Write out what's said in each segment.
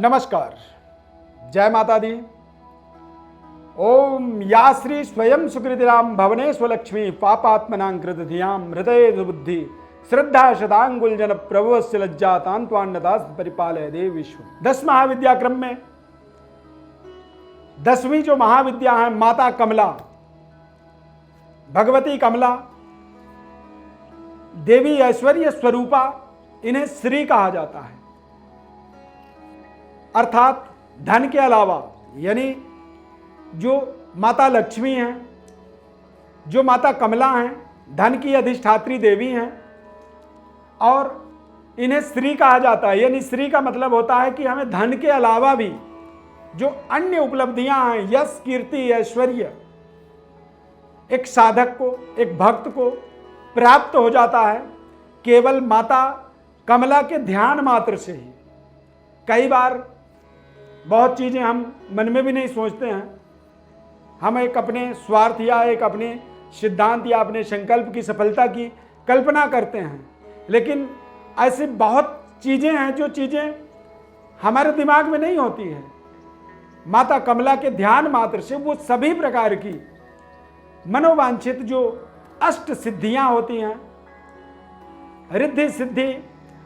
नमस्कार, जय माता दी। ओम या श्री स्वयं सुकृतिराम भवने स्वलक्ष्मी पापात्मनां कृत धियाम हृदय बुद्धि श्रद्धा शतांगुलजन प्रभुस्य लज्जा तांत्वान्नदास परिपालय देव विश्व। 10 महाविद्या क्रम में 10वीं जो महाविद्या है माता कमला, भगवती कमला, देवी ऐश्वर्य स्वरूपा, इन्हें श्री कहा जाता है। अर्थात धन के अलावा, यानी जो माता लक्ष्मी हैं, जो माता कमला हैं, धन की अधिष्ठात्री देवी हैं और इन्हें श्री कहा जाता है। यानी श्री का मतलब होता है कि हमें धन के अलावा भी जो अन्य उपलब्धियां हैं, यश, कीर्ति, ऐश्वर्य, एक साधक को, एक भक्त को प्राप्त हो जाता है केवल माता कमला के ध्यान मात्र से ही। कई बार बहुत चीज़ें हम मन में भी नहीं सोचते हैं, हम एक अपने स्वार्थ या एक अपने सिद्धांत या अपने संकल्प की सफलता की कल्पना करते हैं, लेकिन ऐसी बहुत चीज़ें हैं जो चीज़ें हमारे दिमाग में नहीं होती है। माता कमला के ध्यान मात्र से वो सभी प्रकार की मनोवांछित जो अष्ट सिद्धियां होती हैं, रिद्धि सिद्धि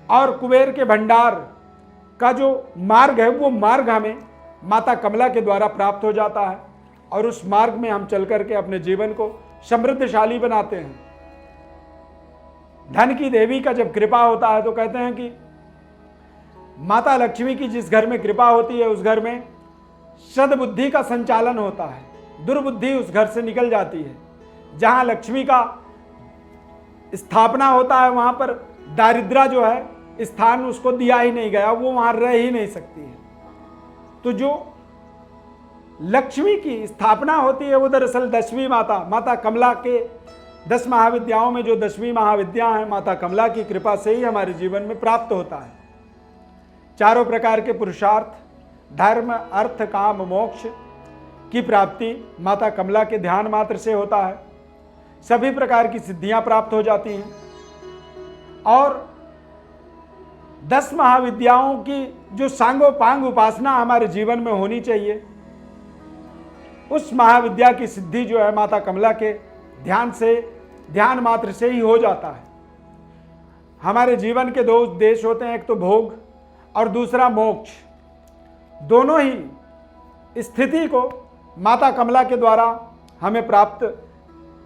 और कुबेर के भंडार का जो मार्ग है, वो मार्ग हमें माता कमला के द्वारा प्राप्त हो जाता है और उस मार्ग में हम चल करके अपने जीवन को समृद्धशाली बनाते हैं। धन की देवी का जब कृपा होता है तो कहते हैं कि माता लक्ष्मी की जिस घर में कृपा होती है उस घर में सद्बुद्धि का संचालन होता है, दुर्बुद्धि उस घर से निकल जाती है। जहां लक्ष्मी का स्थापना होता है वहां पर दारिद्र्य जो है स्थान उसको दिया ही नहीं गया, वो वहां रह ही नहीं सकती है। तो जो लक्ष्मी की स्थापना होती है वो दरअसल 10वीं माता कमला के 10 महाविद्याओं में जो 10वीं महाविद्या है माता कमला की कृपा से ही हमारे जीवन में प्राप्त होता है। चारों प्रकार के पुरुषार्थ, धर्म, अर्थ, काम, मोक्ष की प्राप्ति माता कमला के ध्यान मात्र से होता है। सभी प्रकार की सिद्धियां प्राप्त हो जाती हैं और 10 महाविद्याओं की जो सांगोपांग उपासना हमारे जीवन में होनी चाहिए, उस महाविद्या की सिद्धि जो है माता कमला के ध्यान मात्र से ही हो जाता है। हमारे जीवन के 2 उद्देश्य होते हैं, एक तो भोग और दूसरा मोक्ष। दोनों ही स्थिति को माता कमला के द्वारा हमें प्राप्त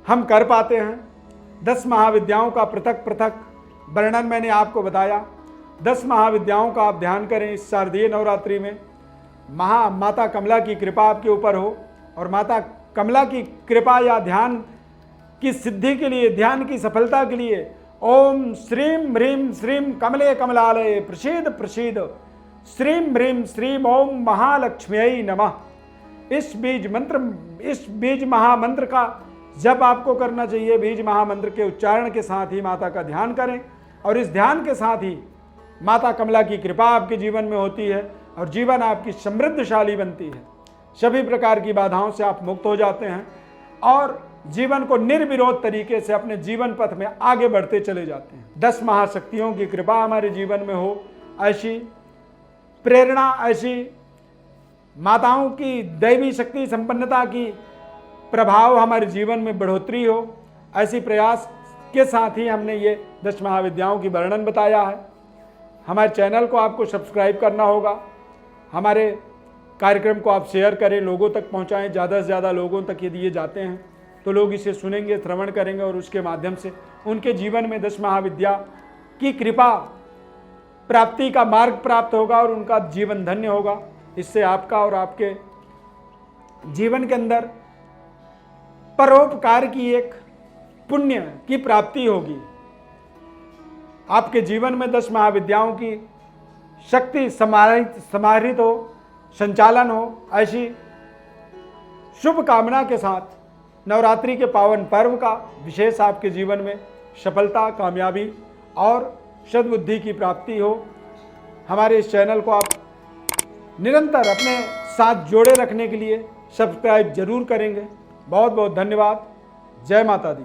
हम कर पाते हैं। 10 महाविद्याओं का पृथक पृथक वर्णन मैंने आपको बताया। 10 महाविद्याओं का आप ध्यान करें इस शारदीय नवरात्रि में। माता कमला की कृपा आपके ऊपर हो और माता कमला की कृपा या ध्यान की सिद्धि के लिए, ध्यान की सफलता के लिए ओम श्रीम ह्रीम श्रीम कमले कमलालय प्रसीद प्रसीद श्रीम ह्रीम श्रीम ओम महालक्ष्म्यै नमः। इस बीज महामंत्र का जप आपको करना चाहिए। बीज महामंत्र के उच्चारण के साथ ही माता का ध्यान करें और इस ध्यान के साथ ही माता कमला की कृपा आपके जीवन में होती है और जीवन आपकी समृद्धशाली बनती है। सभी प्रकार की बाधाओं से आप मुक्त हो जाते हैं और जीवन को निर्विरोध तरीके से अपने जीवन पथ में आगे बढ़ते चले जाते हैं। 10 महाशक्तियों की कृपा हमारे जीवन में हो, ऐसी प्रेरणा, ऐसी माताओं की दैवी शक्ति संपन्नता की प्रभाव हमारे जीवन में बढ़ोतरी हो, ऐसी प्रयास के साथ ही हमने ये 10 महाविद्याओं की वर्णन बताया है। हमारे चैनल को आपको सब्सक्राइब करना होगा। हमारे कार्यक्रम को आप शेयर करें, लोगों तक पहुंचाएं। ज़्यादा से ज़्यादा लोगों तक यदि ये जाते हैं तो लोग इसे सुनेंगे, श्रवण करेंगे और उसके माध्यम से उनके जीवन में 10 महाविद्या की कृपा प्राप्ति का मार्ग प्राप्त होगा और उनका जीवन धन्य होगा। इससे आपका और आपके जीवन के अंदर परोपकार की एक पुण्य की प्राप्ति होगी। आपके जीवन में 10 महाविद्याओं की शक्ति समाहित हो, संचालन हो, ऐसी शुभ कामना के साथ नवरात्रि के पावन पर्व का विशेष आपके जीवन में सफलता, कामयाबी और सद्बुद्धि की प्राप्ति हो। हमारे इस चैनल को आप निरंतर अपने साथ जोड़े रखने के लिए सब्सक्राइब जरूर करेंगे। बहुत बहुत धन्यवाद। जय माता दी।